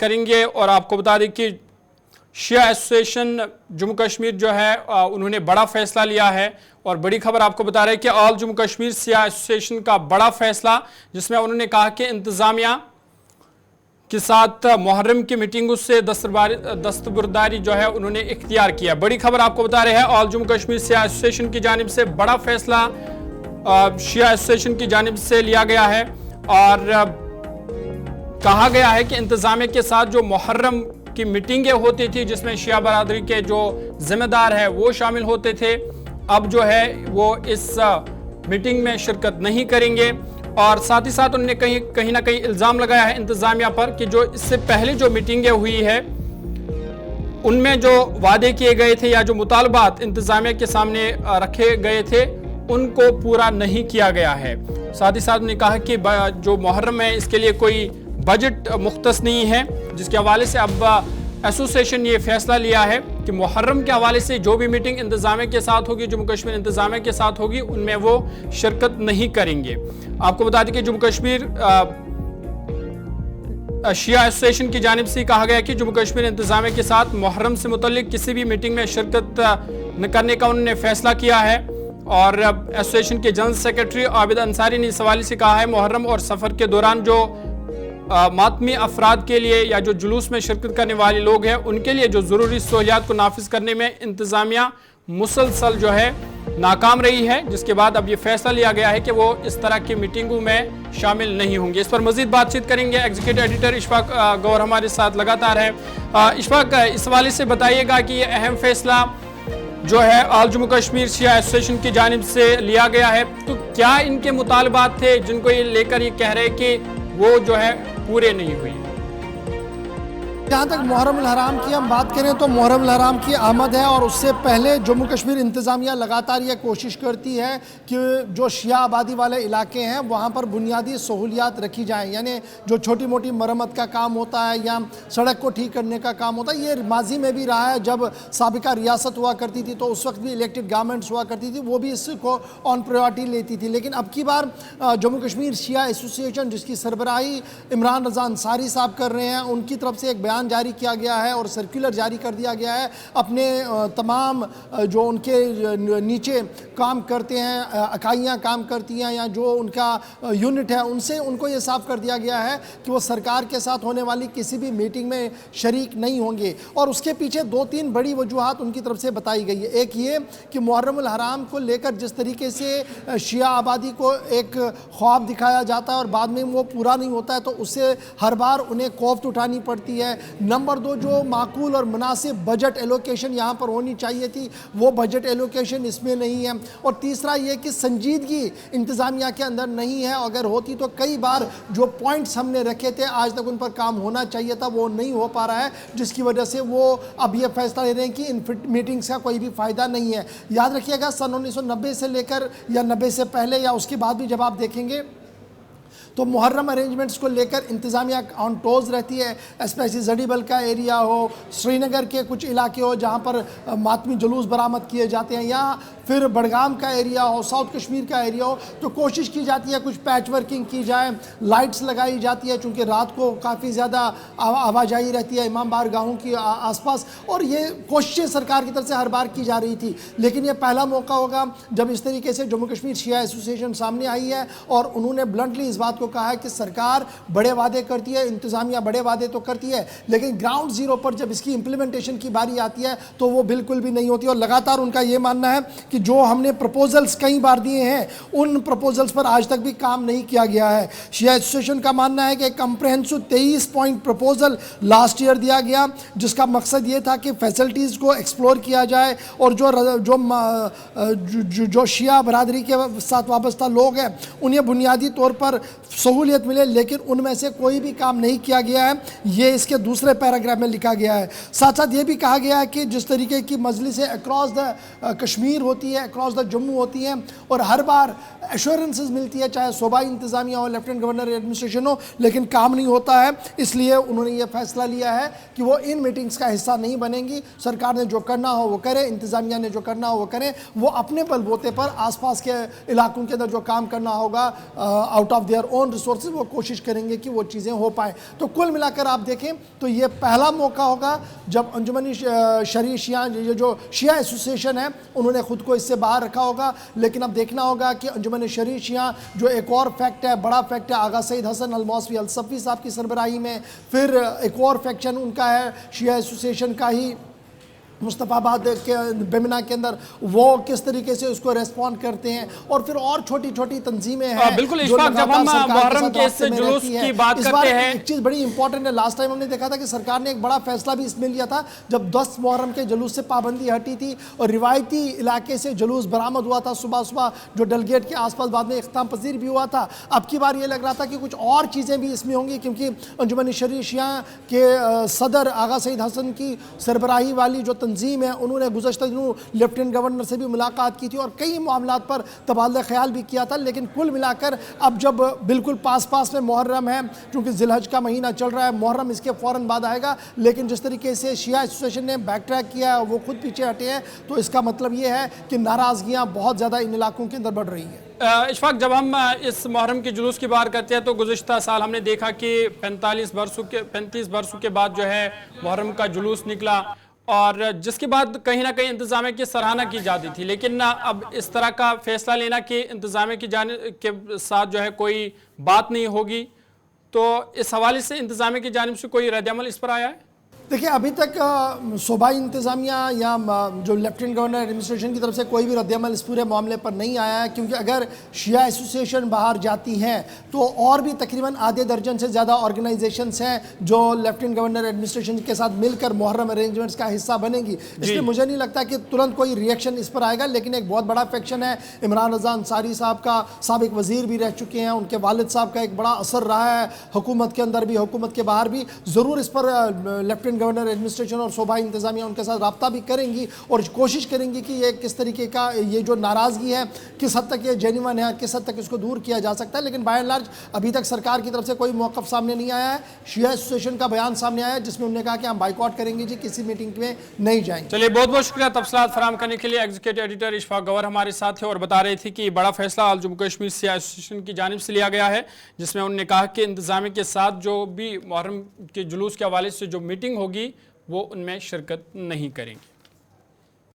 करेंगे। और आपको बता दें कि शिया एसोसिएशन जम्मू कश्मीर जो है उन्होंने बड़ा फैसला लिया है और बड़ी खबर आपको बता रहे हैं कि ऑल जम्मू कश्मीर शिया एसोसिएशन का बड़ा फैसला, जिसमें उन्होंने कहा कि इंतजामिया के साथ मुहर्रम की मीटिंगों से दस्तबरदारी जो है उन्होंने इख्तियार किया। बड़ी खबर आपको बता रहे हैं ऑल जम्मू कश्मीर शिया एसोसिएशन की जानिब से बड़ा फैसला शिया एसोसिएशन की जानिब से लिया गया है और कहा गया है कि इंतजामिया के साथ जो मुहर्रम की मीटिंगें होती थी जिसमें शिया बरादरी के जो जिम्मेदार है वो शामिल होते थे, अब जो है वो इस मीटिंग में शिरकत नहीं करेंगे। और साथ ही साथ उन्होंने कहीं ना कहीं इल्जाम लगाया है इंतजामिया पर कि जो इससे पहले जो मीटिंगें हुई है उनमें जो वादे किए गए थे या जो मुतालबात इंतजामिया के सामने रखे गए थे उनको पूरा नहीं किया गया है। साथ ही साथ उन्होंने कहा कि जो मुहर्रम है इसके लिए कोई बजट मुख्तस नहीं है, जिसके हवाले से अब एसोसिएशन ये फैसला लिया है कि मुहर्रम के हवाले से जो भी मीटिंग इंतजामिया के साथ होगी, जम्मू कश्मीर इंतजामिया के साथ होगी, उनमें वो शिरकत नहीं करेंगे। आपको बता दें कि जम्मू कश्मीर शिया एसोसिएशन की जानिब से कहा गया कि जम्मू कश्मीर इंतजामिया के साथ मुहर्रम से मुतल्लिक किसी भी मीटिंग में शिरकत न करने का उन्होंने फैसला किया है। और एसोसिएशन के जनरल सेक्रेटरी आबिद अंसारी ने इस हवाले से कहा है मुहर्रम और सफ़र के दौरान जो मातमी अफराद के लिए या जो जुलूस में शिरकत करने वाले लोग हैं उनके लिए जो ज़रूरी सहूलियात को नाफिज करने में इंतज़ामिया मुसलसल जो है नाकाम रही है, जिसके बाद अब ये फैसला लिया गया है कि वो इस तरह की मीटिंगों में शामिल नहीं होंगे। इस पर मजीद बातचीत करेंगे, एग्जीक्यूटिव एडिटर इशफाक गौहर हमारे साथ लगातार है। इशफाक, इस हवाले से बताइएगा कि ये अहम फैसला जो है ऑल जम्मू कश्मीर शिया एसोसिएशन की जानिब से लिया गया है, तो क्या इनके मुतालबात थे जिनको ये लेकर ये कह रहे हैं कि वो जो है पूरे नहीं हुए? जहाँ तक मुहर्रम अल हराम की हम बात करें तो मुहर्रम अल हराम की आमद है और उससे पहले जम्मू कश्मीर इंतज़ामिया लगातार ये कोशिश करती है कि जो शिया आबादी वाले इलाके हैं वहाँ पर बुनियादी सहूलियात रखी जाएँ, यानी जो छोटी मोटी मरम्मत का काम होता है या सड़क को ठीक करने का काम होता है, ये माजी में भी रहा है। जब साबिका रियासत हुआ करती थी तो उस वक्त भी इलेक्टेड गवर्नमेंट्स हुआ करती थी, वो भी इसको ऑन प्रायोरिटी लेती थी। लेकिन अब की बार जम्मू कश्मीर शिया एसोसिएशन जिसकी सरबराही इमरान रज़ा अंसारी साहब कर रहे हैं, उनकी तरफ से एक बयान जारी किया गया है और सर्कुलर जारी कर दिया गया है अपने तमाम जो उनके नीचे काम करते हैं, इकाइयाँ काम करती हैं या जो उनका यूनिट है, उनसे उनको ये साफ कर दिया गया है कि वो सरकार के साथ होने वाली किसी भी मीटिंग में शरीक नहीं होंगे। और उसके पीछे दो तीन बड़ी वजूहात उनकी तरफ से बताई गई है। एक ये कि मुहर्रम अल हराम को लेकर जिस तरीके से शिया आबादी को एक ख्वाब दिखाया जाता है और बाद में वो पूरा नहीं होता है, तो उससे हर बार उन्हें कोफ्त उठानी पड़ती है। नंबर दो, जो माकूल और मुनासिब बजट एलोकेशन यहाँ पर होनी चाहिए थी, वो बजट एलोकेशन इसमें नहीं है। और तीसरा ये कि संजीदगी इंतज़ामिया के अंदर नहीं है, अगर होती तो कई बार जो पॉइंट्स हमने रखे थे आज तक उन पर काम होना चाहिए था, वो नहीं हो पा रहा है, जिसकी वजह से वो अब ये फैसला ले रहे हैं कि इन मीटिंग्स का कोई भी फ़ायदा नहीं है। याद रखिएगा सन 1990 से लेकर या 90 से पहले या उसके बाद भी जब आप देखेंगे तो मुहर्रम अरेंजमेंट्स को लेकर इंतज़ामिया ऑन टोज़ रहती है, स्पेशली जड़ीबल का एरिया हो, श्रीनगर के कुछ इलाके हो जहाँ पर मातमी जुलूस बरामद किए जाते हैं, या फिर बड़गाम का एरिया हो, साउथ कश्मीर का एरिया हो, तो कोशिश की जाती है कुछ पैच वर्किंग की जाए, लाइट्स लगाई जाती है चूँकि रात को काफ़ी ज़्यादा आवाजाही रहती है इमाम बारगाहों की आसपास, और ये कोशिशें सरकार की तरफ से हर बार की जा रही थी। लेकिन ये पहला मौका होगा जब इस तरीके से जम्मू कश्मीर शिया एसोसिएशन सामने आई है और उन्होंने ब्लंटली इस बात को कहा है कि सरकार बड़े वादे करती है, इंतज़ामिया बड़े वादे तो करती है, लेकिन ग्राउंड ज़ीरो पर जब इसकी इम्प्लीमेंटेशन की बारी आती है तो वो बिल्कुल भी नहीं होती। और लगातार उनका ये मानना है कि जो हमने प्रपोजल्स कई बार दिए हैं उन प्रपोजल्स पर आज तक भी काम नहीं किया गया है। शिया एसोसिएशन का मानना है कि एक comprehensive 23 point proposal last year दिया गया, जिसका मकसद ये था कि फैसिलिटीज़ को एक्सप्लोर किया जाए और जो शिया बरादरी के साथ वाबस्ता लोग हैं उन्हें बुनियादी तौर पर सहूलियत मिले, लेकिन उनमें से कोई भी काम नहीं किया गया है। ये इसके दूसरे पैराग्राफ में लिखा गया है। साथ साथ ये भी कहा गया है कि जिस तरीके की मजलिसें अक्रॉस द कश्मीर होती होती है, अक्रॉस द जम्मू होती है और हर बार एश्योरेंसेस मिलती है, चाहे सूबाई इंतजामिया हो, लेफ्टिनेंट गवर्नर एडमिनिस्ट्रेशन हो, लेकिन काम नहीं होता है। इसलिए उन्होंने ये फैसला लिया है कि वो इन मीटिंग्स का हिस्सा नहीं बनेंगी। सरकार ने जो करना हो वो करे, इंतजामिया ने जो करना हो वो करें, वो अपने बलबूते पर आसपास के इलाकों के अंदर जो काम करना होगा out of their own resources, वो कोशिश करेंगे कि वो चीज़ें हो पाए। तो कुल मिलाकर आप देखें तो ये पहला मौका होगा जब अंजुमन शरीय शिया, ये जो शिया एसोसिएशन है, उन्होंने खुद को इससे बाहर रखा होगा। लेकिन अब देखना होगा कि अंजुमन शरीय शिया जो एक और फैक्ट है, बड़ा फैक्ट है, आगा सईद हसन अल-मौसवी अल-सफ़ी साहब की सरबराही में, फिर एक और फैक्शन उनका है शिया एसोसिएशन का ही मुस्तफ़ाबाद के बेमिना के अंदर, वो किस तरीके से उसको रेस्पॉन्ड करते हैं। और फिर और छोटी छोटी तंजीमें हैं। बिल्कुल इशफाक, जब हम मुहर्रम के इस जुलूस की बात करते हैं, एक चीज़ बड़ी इंपॉर्टेंट है। लास्ट टाइम हमने देखा था कि सरकार ने एक बड़ा फैसला भी इसमें लिया था जब 10 मुहर्रम के जुलूस से पाबंदी हटी थी और रिवायती इलाके से जुलूस बरामद हुआ था सुबह सुबह, जो डलगेट के आसपास बाद में इख्तिताम पजीर भी हुआ था। अब की बार ये लग रहा था कि कुछ और चीज़ें भी इसमें होंगी, क्योंकि अंजुमन शरीय शिया के सदर आगा सईद हसन की सरबराही वाली जो तंजीम है, उन्होंने गुज़श्ता दिनों लेफ्टिनेंट गवर्नर से भी मुलाकात की थी और कई मामलात पर तबादला ख्याल भी किया था। लेकिन कुल मिलाकर अब जब बिल्कुल पास पास में मुहर्रम है, क्योंकि जिलहज का महीना चल रहा है, मुहर्रम इसके फ़ौरन बाद आएगा, लेकिन जिस तरीके से शिया एसोसिएशन ने बैक ट्रैक किया है, वो खुद पीछे हटे हैं, तो इसका मतलब ये है कि नाराज़गियाँ बहुत ज़्यादा इन इलाकों के अंदर बढ़ रही है। इशफाक, जब हम इस मुहर्रम के जुलूस की बात करते हैं तो गुज़श्ता साल हमने देखा कि 35 वर्षों के बाद जो है मुहर्रम का जुलूस निकला और जिसके बाद कहीं ना कहीं इंतज़ामिया की सराहना की जाती थी। लेकिन अब इस तरह का फैसला लेना कि इंतज़ामिया की जानिब के साथ जो है कोई बात नहीं होगी, तो इस हवाले से इंतज़ामिया की जानिब से कोई रद्द-ए-अमल इस पर आया है? देखिए, अभी तक सूबाई इंतज़ामिया या जो लेफ्टिनेंट गवर्नर एडमिनिस्ट्रेशन की तरफ से कोई भी रद्द-ए-अमल इस पूरे मामले पर नहीं आया है, क्योंकि अगर शिया एसोसिएशन बाहर जाती है तो और भी तकरीबन आधे दर्जन से ज़्यादा ऑर्गेनाइजेशंस हैं जो लेफ्टिनेंट गवर्नर एडमिनिस्ट्रेशन के साथ मिलकर मुहर्रम अरेंजमेंट्स का हिस्सा बनेंगी। इसलिए मुझे नहीं लगता कि तुरंत कोई रिएक्शन इस पर आएगा। लेकिन एक बहुत बड़ा फैक्शन है, इमरान रज़ा अंसारी साहब का, साबिक वज़ीर भी रह चुके हैं, उनके वालिद साहब का एक बड़ा असर रहा है हुकूमत के अंदर भी, हुकूमत के बाहर भी। ज़रूर इस पर लेफ्टिनेंट गवर्नर एडमिनिस्ट्रेशन और सूबाई इंतजामिया उनके साथ रब्ता भी करेंगी और कोशिश करेंगी कि ये किस तरीके का, ये जो नाराज़गी है किस हद तक ये जेन्युइन है, किस हद तक इसको दूर किया जा सकता है। लेकिन बाय एंड लार्ज अभी तक सरकार की तरफ से कोई मौक़िफ़ सामने नहीं आया है। शिया एसोसिएशन का बयान सामने आया है जिसमें उन्होंने कहा कि हम बाइकआउट करेंगे जी, किसी मीटिंग में नहीं जाएंगे। चलिए, बहुत बहुत शुक्रिया तफसीलात फराहम करने के लिए। एग्जीक्यूटिव एडिटर इशफाक गवर हमारे साथ थे और बता रहे थे कि बड़ा फैसला जम्मू कश्मीर शिया एसोसिएशन की जानिब से लिया गया है, जिसमें उन्होंने कहा कि इंतज़ामिया के साथ जो भी मुहर्रम के जुलूस के हवाले से जो मीटिंग होगी वो उनमें शिरकत नहीं करेंगे।